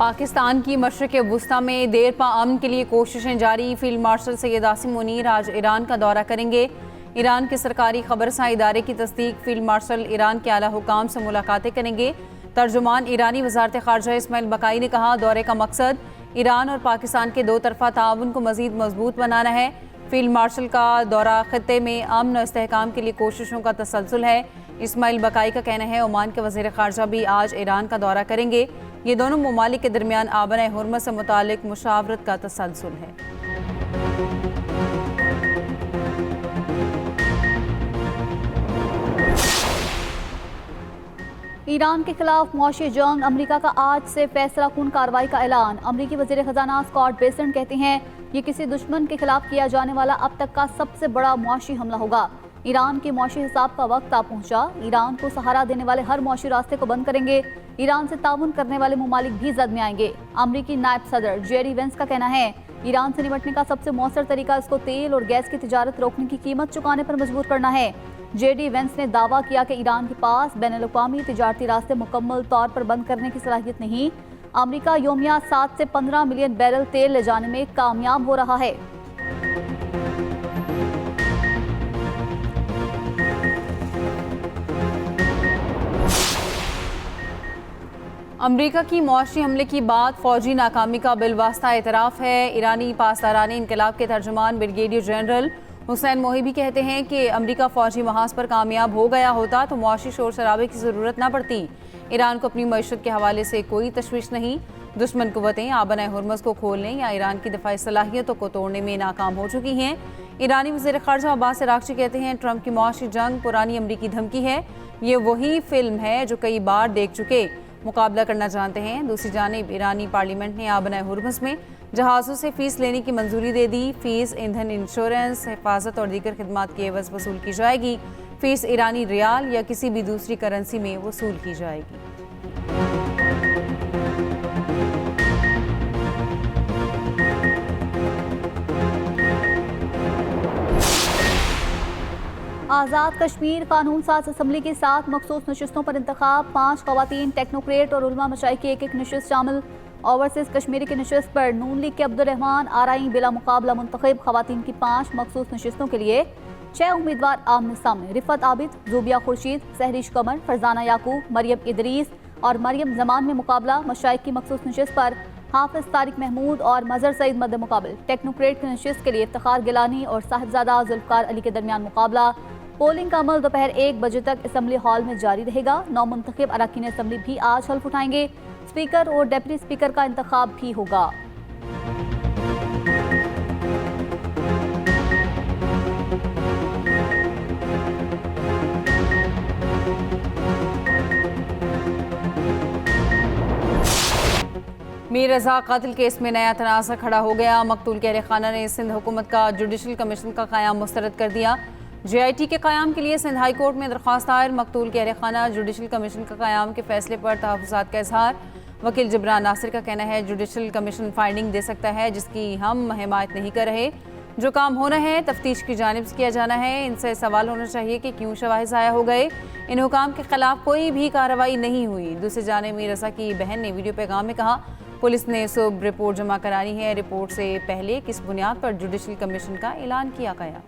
पाकिस्तान की मशरिक़ वुस्ता में देर पा अमन के लिए कोशिशें जारी। फील्ड मार्शल सैयद आसिम मुनीर आज ईरान का दौरा करेंगे। ईरान के सरकारी खबरसां इदारे की तस्दीक, फील्ड मार्शल ईरान के आला हुकाम से मुलाकातें करेंगे। तर्जुमान ईरानी वज़ारत ख़ारजा इस्माइल बकाई ने कहा, दौरे का मकसद ईरान और पाकिस्तान के दो तरफ़ा ताउन को मज़ीद मजबूत बनाना है। फील्ड मार्शल का दौरा खत्ते में अमन और इस्तेहकाम के लिए कोशिशों का तसलसल है। इस्माइल बकाई का कहना है, ओमान के वज़ीर ख़ारजा भी आज ईरान का दौरा करेंगे। ये दोनों ममालिक के दरमियान आबन हुर्मत से मुतालिक मुशावरत का तसलसल है। ईरान के खिलाफ मुआशी जंग, अमरीका का आज से फैसला कुन कार्रवाई का ऐलान। अमरीकी वज़ीर ख़जाना स्कॉट बेसेंट कहते हैं, ये किसी दुश्मन के खिलाफ किया जाने वाला अब तक का सबसे बड़ा मुआशी हमला होगा। ईरान के मुआशी हिसाब का वक्त आ पहुंचा। ईरान को सहारा देने वाले हर मुआशी रास्ते को बंद करेंगे। ईरान से ताउन करने वाले ममालिक भी जद में आएंगे। अमरीकी नायब सदर जेडी वेंस का कहना है, ईरान से निपटने का सबसे मौसर तरीका इसको तेल और गैस की तिजारत रोकने की कीमत चुकाने पर मजबूर करना है। जेडी वेंस ने दावा किया कि ईरान के पास बैनुल-अक़वामी तिजारती रास्ते मुकम्मल तौर पर बंद करने की सलाहियत नहीं। अमरीका योमिया 7 से 15 मिलियन बैरल तेल ले जाने में कामयाब हो रहा है। अमरीका की मुआशी हमले की बात फौजी नाकामी का बिलवास्ता एतराफ़ है। ईरानी पासदारानी इनकलाब के तर्जुमान ब्रिगेडियर जनरल हुसैन मोहिबी कहते हैं कि अमरीका फौजी महाज पर कामयाब हो गया होता तो मुआशी शोर शराबे की ज़रूरत न पड़ती। ईरान को अपनी मईशत के हवाले से कोई तशवीश नहीं। दुश्मन कुव्वतें आबन हुर्मस को खोलने या ईरान की दिफाई सलाहियतों को तोड़ने में नाकाम हो चुकी हैं। ईरानी वज़ीर ख़ारजा अब्बास अराग़ची कहते हैं, ट्रंप की मुआशी जंग पुरानी अमरीकी धमकी है। ये वही फिल्म है जो कई बार देख चुके, मुकाबला करना जानते हैं। दूसरी जानिब ईरानी पार्लियामेंट ने आबन हुर्मस में जहाज़ों से फ़ीस लेने की मंजूरी दे दी। फ़ीस ईंधन, इंश्योरेंस, हिफाजत और दीगर खिदमात की एवज़ वसूल की जाएगी। फ़ीस ईरानी रियाल या किसी भी दूसरी करेंसी में वसूल की जाएगी। आज़ाद कश्मीर कानून साज असम्बली की 7 मखसूस नशिस्तों पर इंतखाब। 5 ख़वातीन टेक्नोक्रेट और उलमा मशाइख की एक नशिस्त शामिल। ओवरसीज़ कश्मीरी की नशिस्त पर नून लीग के अब्दुर्रहमान आराई बिला मुकाबला मुंतखब। ख़वातीन की 5 मखसूस नशिस्तों के लिए 6 उम्मीदवार आमने सामने। रिफत आबिद, ज़ूबिया खुर्शीद, सहरिश कमर, फरजाना याकूब, मरियम इदरीस और मरियम जमान में मुकाबला। मशाइख की मखसूस नशिस्त पर हाफिज तारिक महमूद और मजहर सईद मद्द मुकाबल। टेक्नोक्रेट की नशिस्त के लिए इफ्तिखार गिलानी और साहिबजादा जुल्फ़कार अली के दरमियान मुकाबला। पोलिंग का अमल दोपहर 1 बजे तक असम्बली हॉल में जारी रहेगा। 9 मुंतखब अरकान असम्बली भी आज हल्फ उठाएंगे। स्पीकर और डेप्यूटी स्पीकर का इंतखाब भी होगा। मीर रज़ा कत्ल केस में नया तनाज़ा खड़ा हो गया। मकतूल के अहले खाना ने सिंध हुकूमत का जुडिशल कमीशन का क़याम मुस्तरद कर दिया। JIT के क़याम के लिए सिंध हाई कोर्ट में दरख्वास्त दायर। मकतूल के अहले खाना जुडिशल कमीशन का क़याम के फैसले पर तहफ़्फ़ुज़ात का इजहार। वकील जबरान नासिर का कहना है, जुडिशल कमीशन फाइंडिंग दे सकता है जिसकी हम हिमायत नहीं कर रहे। जो काम होना है तफ्तीश की जानिब से किया जाना है। इनसे सवाल होना चाहिए कि क्यों शवाहिद ज़ाया हो गए। इन हुकाम के खिलाफ कोई भी कार्रवाई नहीं हुई। दूसरी जानिब मीर रज़ा की बहन ने वीडियो पैगाम में कहा, पुलिस ने सुबह रिपोर्ट जमा करानी है। रिपोर्ट से पहले किस बुनियाद पर जुडिशल कमीशन का ऐलान किया गया।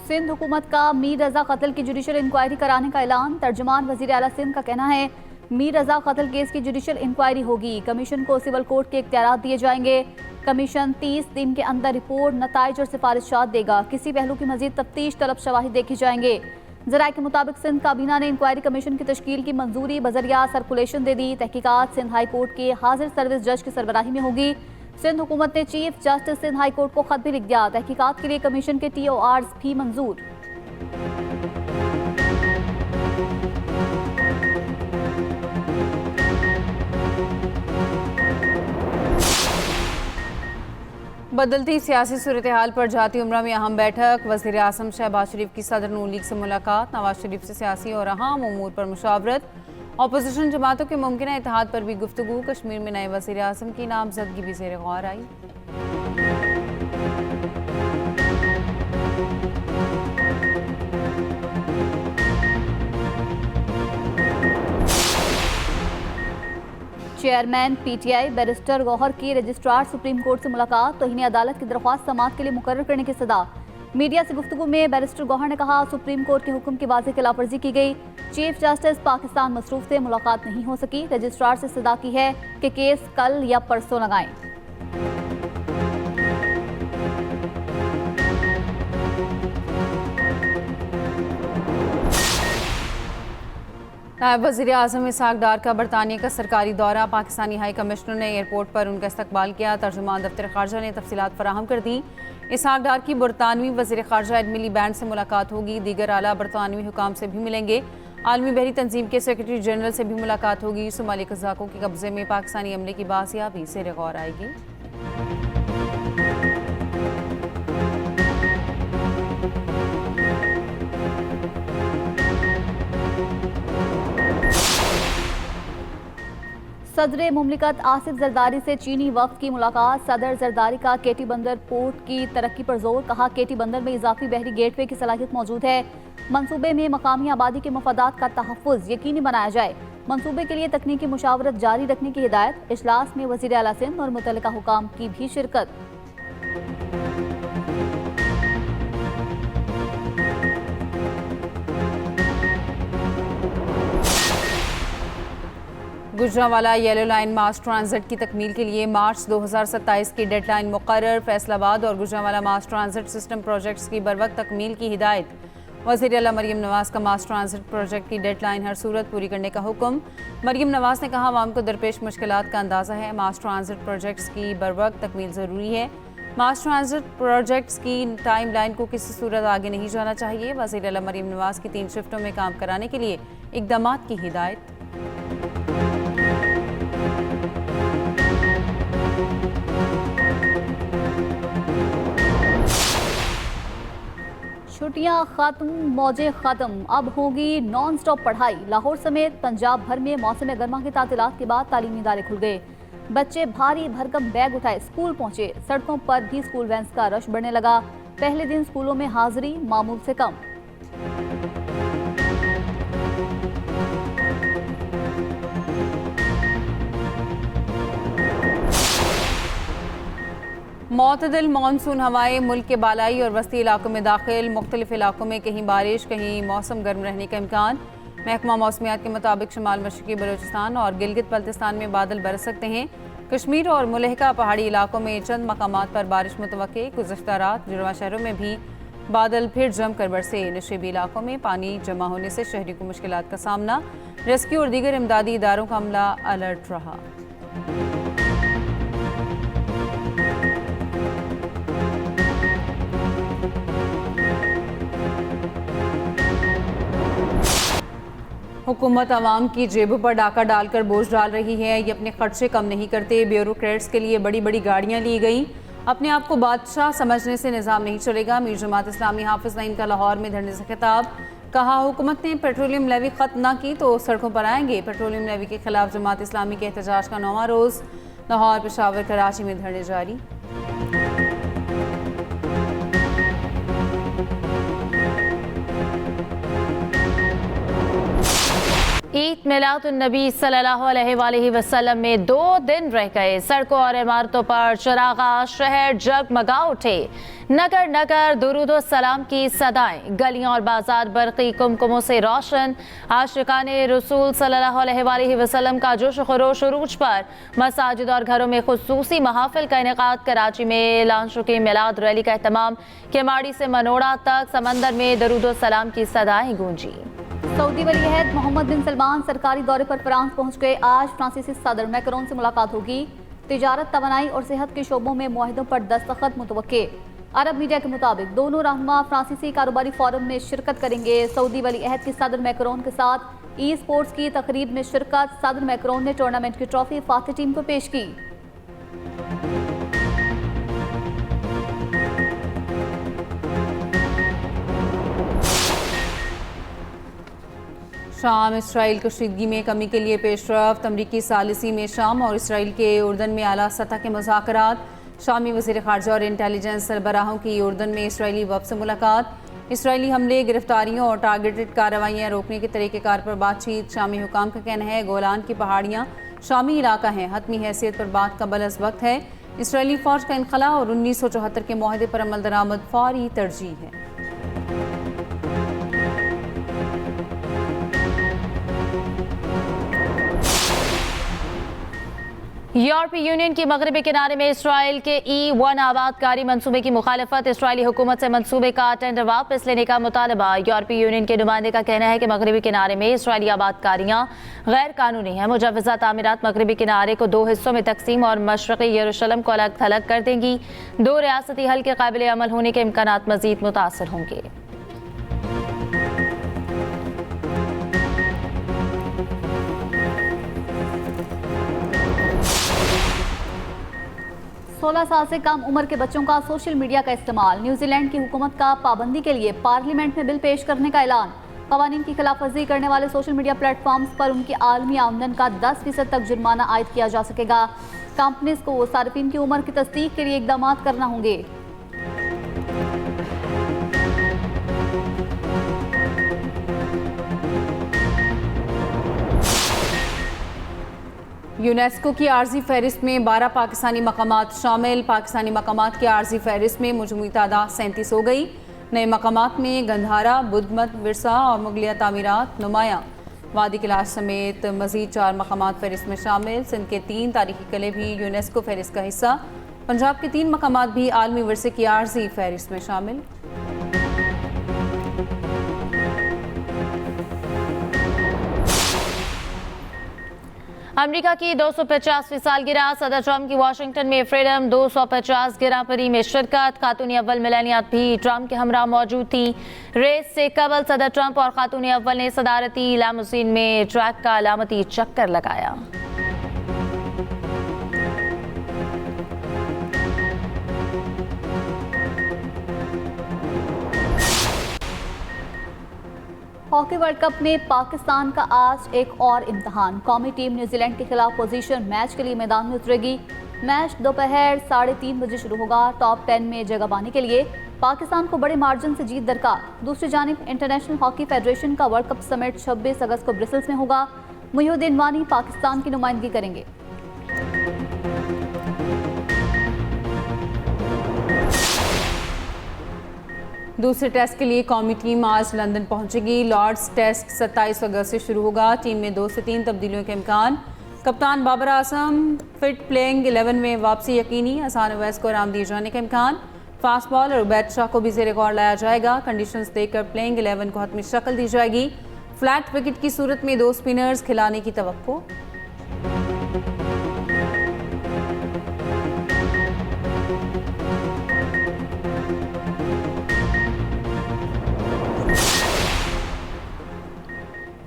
सिंध हुकूमत का मीर रज़ा कत्ल की जुडिशल इंक्वायरी कराने का ऐलान। तर्जुमान वज़ीर आला सिंध का कहना है, मीर रज़ा कत्ल केस की जुडिशल इंक्वायरी होगी। कमीशन को सिविल कोर्ट के इख्तियारात दिए जाएंगे। कमीशन 30 दिन के अंदर रिपोर्ट, नताइज और सिफारिशात देगा। किसी पहलू की मजीद तफ्तीश तलब शवाहिद देखे जाएंगे। ज़राए के मुताबिक सिंध काबीना ने इंक्वायरी कमीशन की तश्कील की मंजूरी बजरिया सर्कुलेशन दे दी। तहकीकात सिंध हाई कोर्ट के हाजिर सर्विस जज की सरबराही में होगी। सिंध हुकूमत ने chief justice Sindh high court को खत भी लिख दिया। तहकीकात के लिए कमीशन के TORs भी मंजूर। बदलती सियासी सूरत हाल पर जाती उम्रा में अहम बैठक। वज़ीर आज़म शहबाज शरीफ की सदर नून लीग से मुलाकात। नवाज शरीफ से सियासी और अहम उमूर पर मुशावरत। अपोजिशन जमातों के मुमकिन इत्तेहाद पर भी गुफ्तगू। कश्मीर में नए वज़ीर आज़म की नामजदगी भी ज़ेर गौर आई। चेयरमैन पीटीआई बैरिस्टर गौहर की रजिस्ट्रार सुप्रीम कोर्ट से मुलाकात, तौहीन अदालत की दरख्वास्त समाअत के लिए मुकर्रर करने की सदा। मीडिया से गुफ्तगू में बैरिस्टर गौहर ने कहा, सुप्रीम कोर्ट के हुक्म की वाज़ेह खिलाफवर्जी की गई। चीफ जस्टिस पाकिस्तान मसरूफ से मुलाकात नहीं हो सकी। रजिस्ट्रार से सदा की है कि केस कल या परसों लगाएं। नायब वज़ीर आज़म इसहाक डार का बरतानिया का सरकारी दौरा। पाकिस्तानी हाई कमिश्नर ने एयरपोर्ट पर उनका इस्तकबाल किया। तर्जुमान दफ्तर ख़ारजा ने तफसीलात फराहम कर दी। इसहाक डार की बरतानवी वज़ीर ख़ारजा एडमिली बैंड से मुलाकात होगी। दीगर आला बरतानवी हुकाम से भी मिलेंगे। आलमी बहरी तंजीम के सेक्रेटरी जनरल से भी मुलाकात होगी। सोमाली कज़ाकों के कब्जे में पाकिस्तानी अमले की बासियाबी से गौर आएगी। सदर मुमलिकत आसिफ जरदारी से चीनी वफ्द की मुलाकात। सदर जरदारी का केटी बंदर पोर्ट की तरक्की पर जोर, कहा केटी बंदर में इजाफी बहरी गेटवे की सलाहियत मौजूद है। मंसूबे में मकामी आबादी के मफादात का तहफ़्फ़ुज़ यकीनी बनाया जाए। मंसूबे के लिए तकनीकी मुशावरत जारी रखने की हिदायत। इजलास में वज़ीर आला सिंध और मुतल्लिका हुकाम की भी शिरकत। गुजरांवाला येलो लाइन मास ट्रांजिट की तकमील के लिए मार्च 2027 की डेडलाइन मुकर्रर। फैसलाबाद और गुजरांवाला मास ट्रांजिट सिस्टम प्रोजेक्ट्स की बरवक्त तकमील की हिदायत। वज़ीर आला मरियम नवाज का मास ट्रांजिट प्रोजेक्ट की डेडलाइन हर सूरत पूरी करने का हुक्म। मरियम नवाज ने कहा, आवाम को दरपेश मुश्किलात का अंदाज़ा है। मास ट्रांजिट प्रोजेक्ट्स की बरवक्त तकमील ज़रूरी है। मास ट्रांजिट प्रोजेक्ट्स की टाइम लाइन को किसी सूरत आगे नहीं जाना चाहिए। वज़ीर आला मरियम नवाज की 3 शिफ्टों में काम कराने के लिए इक़दामात की हिदायत। छुट्टियां खत्म, मौजें खत्म, अब होगी नॉन स्टॉप पढ़ाई। लाहौर समेत पंजाब भर में मौसम गर्मा की तातीलात के बाद तालीमी इदारे खुल गए। बच्चे भारी भरकम बैग उठाए स्कूल पहुंचे। सड़कों पर भी स्कूल वैन्स का रश बढ़ने लगा। पहले दिन स्कूलों में हाजिरी मामूल से कम। मुतदिल मानसून हवाएं मुल्क के बालाई और वस्ती इलाकों में दाखिल। मुख्तलिफ इलाकों में कहीं बारिश, कहीं मौसम गर्म रहने का इम्कान। महकमा मौसमियात के मुताबिक शुमाल मशरकी बलूचिस्तान और गिलगित बल्तिस्तान में बादल बरस सकते हैं। कश्मीर और मुलहका पहाड़ी इलाकों में चंद मकामात पर बारिश मुतवक्के। गुज़श्ता रात जुड़वा शहरों में भी बादल फिर जमकर बरसे। नशीबी इलाकों में पानी जमा होने से शहरी को मुश्किलात का सामना। रेस्क्यू और दीगर इमदादी इदारों का अमला अलर्ट रहा। हुकूमत आवाम की जेबों पर डाका डालकर बोझ डाल रही है। ये अपने खर्चे कम नहीं करते। ब्यूरोक्रेट्स के लिए बड़ी बड़ी गाड़ियां ली गई। अपने आप को बादशाह समझने से निज़ाम नहीं चलेगा। मीर जमात इस्लामी हाफिज नईम का लाहौर में धरने से खिताब। कहा, हुकूमत ने पेट्रोलियम लेवी ख़त्म ना की तो सड़कों पर आएंगे। पेट्रोलियम लेवी के खिलाफ जमात इस्लामी के एहतजाज का 9वां रोज़। लाहौर, पेशावर, कराची में धरने जारी। ईद मिलादुन्नबी सल्लल्लाहु अलैहि वसल्लम में 2 दिन रह गए। सड़कों और इमारतों पर चिरागा, शहर जगमगा उठे। नगर नगर दुरूदो सलाम की सदाएं, गलियां और बाजार बरक़ी कुमकुमों से रोशन। आशिकाने रसूल सल्लल्लाहु अलैहि वसल्लम का जोश खरोश उरूज पर। मसाजिद और घरों में खुसूसी महाफिल का इनेकाद। कराची में लांशुकी मिलाद रैली का एहतमाम। केमाड़ी से मनोड़ा तक समंदर में दुरूदो सलाम की सदाएं गूंजी। सऊदी वली अहद मोहम्मद बिन सलमान सरकारी दौरे पर फ्रांस पहुंच गए। आज फ्रांसीसी सदर मैक्रोन से मुलाकात होगी। तिजारत, तवानाई और सेहत के शोबों में मुआहिदों पर दस्तखत मुतवक्के। अरब मीडिया के मुताबिक दोनों रहनुमा फ्रांसीसी कारोबारी फोरम में शिरकत करेंगे। सऊदी वली अहद के सदर मैक्रोन के साथ ई स्पोर्ट्स की तकरीब में शिरकत। सदर मैक्रोन ने टूर्नामेंट की ट्रॉफी फातिह टीम को पेश की। शाम इसराइल कशीदगी में कमी के लिए पेशरफ्त। अमरीकी सालिसी में शाम और इसराइल के उर्दन में आला सतह के मुज़ाकरात। शामी वज़ीर ख़ारजा और इंटेलिजेंस सरबराहों की उर्दन में इसराइली वफ़द से मुलाकात। इसराइली हमले, गिरफ्तारियों और टारगेटेड कार्रवाइयाँ रोकने के तरीक़ेकार पर बातचीत। शामी हुकाम का कहना है गोलान की पहाड़ियाँ शामी इलाका है। हतमी हैसियत पर बात का बलस वक्त है। इसराइली फौज का इनखला और 1974 के मुआहदे पर अमल दरामद फौरी तरजीह है। यूरोपीय यूनियन की मगरबी किनारे में इसराइल के E1 आबादकारी मंसूबे की मुखालफत। इसराइली हुकूमत से मंसूबे का टेंडर वापस लेने का मुतालबा। यूरोपीय यूनियन के नुमाइंदे का कहना है कि मगरबी किनारे में इसराइली आबादकारियाँ गैर कानूनी हैं। मुजव्वज़ा तामीरात मगरबी किनारे को 2 हिस्सों में तकसीम और मशरक़ी यरूशलेम को अलग थलग कर देंगी। 2 रियासती हल के काबिल अमल होने के इम्कानात मज़ीद मुतासर होंगे। सोलह साल से कम उम्र के बच्चों का सोशल मीडिया का इस्तेमाल। न्यूजीलैंड की हुकूमत का पाबंदी के लिए पार्लियामेंट में बिल पेश करने का ऐलान। कवानीन की खिलाफ वर्जी करने वाले सोशल मीडिया प्लेटफॉर्म्स पर उनकी आलमी आमदन का 10% तक जुर्माना आयद किया जा सकेगा। कंपनीज को सार्फिन की उम्र की तस्दीक के लिए इकदाम करना होंगे। यूनेस्को की आर्जी फहरिस्त में 12 पाकिस्तानी मकामात शामिल। पाकिस्तानी मकामात की आर्जी फहरिस्त में मजमूई तादाद 37 हो गई। नए मकामात में गंधारा, बुद्धमत विरसा और मुगलिया तामीरात नुमाया। वादी कैलाश समेत मजीद 4 मकामात फहरिस्त में शामिल। सिंध के 3 तारीखी किले भी यूनेस्को फहरिस्त का हिस्सा। पंजाब के 3 मकामात भी आलमी विरसे की आर्जी फहरिस्त में शामिल। अमेरिका की 250वीं सालगिरह। सदर ट्रंप की वाशिंगटन में फ्रीडम 250 गिरापरी में शिरकत। खातून अव्वल मेलानिया भी ट्रंप के हमरा मौजूद थी। रेस से कबल सदर ट्रंप और खातून अव्वल ने सदारती लामुसीन में ट्रैक का अलामती चक्कर लगाया। हॉकी वर्ल्ड कप में पाकिस्तान का आज एक और इम्तहान। कौमी टीम न्यूजीलैंड के खिलाफ पोजीशन मैच के लिए मैदान में उतरेगी। मैच दोपहर 3:30 बजे शुरू होगा। टॉप 10 में जगह पाने के लिए पाकिस्तान को बड़े मार्जिन से जीत दरकार। दूसरी जानिब इंटरनेशनल हॉकी फेडरेशन का वर्ल्ड कप समिट 26 अगस्त को ब्रसेल्स में होगा। मुहिउद्दीन वानी पाकिस्तान की नुमाइंदगी करेंगे। दूसरे टेस्ट के लिए कौमी टीम आज लंदन पहुंचेगी। लॉर्ड्स टेस्ट 27 अगस्त से शुरू होगा। टीम में 2 से 3 तब्दीलियों के इम्कान। कप्तान बाबर आजम फिट प्लेइंग 11 में वापसी यकीनी। हसन अवैस को आराम दिए जाने का इम्कान। फास्ट बॉलर उबैद शाह को भी ज़ेर गौर लाया जाएगा। कंडीशंस देकर प्लेइंग 11 को हतमी शक्ल दी जाएगी। फ्लैट विकेट की सूरत में 2 स्पिनर्स खिलाने की तवक्को।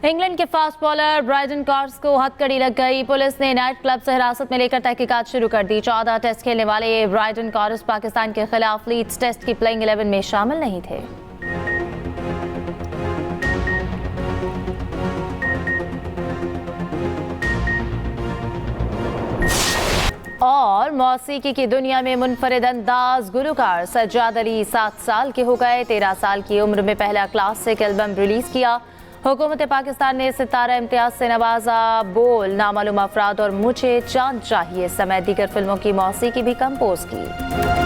इंग्लैंड के फास्ट बॉलर ब्राइडन कार्स को हथकड़ी लग गई। पुलिस ने नाइट क्लब से हिरासत में लेकर तहकीकात शुरू कर दी। 14 टेस्ट खेलने वाले ब्राइडन कार्स पाकिस्तान के खिलाफ लीड्स टेस्ट की प्लेइंग 11 में शामिल नहीं थे। और मौसीकी की दुनिया में मुनफरिद अंदाज गुलकार सज्जाद अली 7 साल के हो गए। 13 साल की उम्र में पहला क्लासिक एल्बम रिलीज किया। हुकूमत पाकिस्तान ने सितारा इम्तियाज से नवाजा। बोल, नामालूम अफराद और मुझे चांद चाहिए समेत दीगर फिल्मों की मौसीकी भी कंपोज की।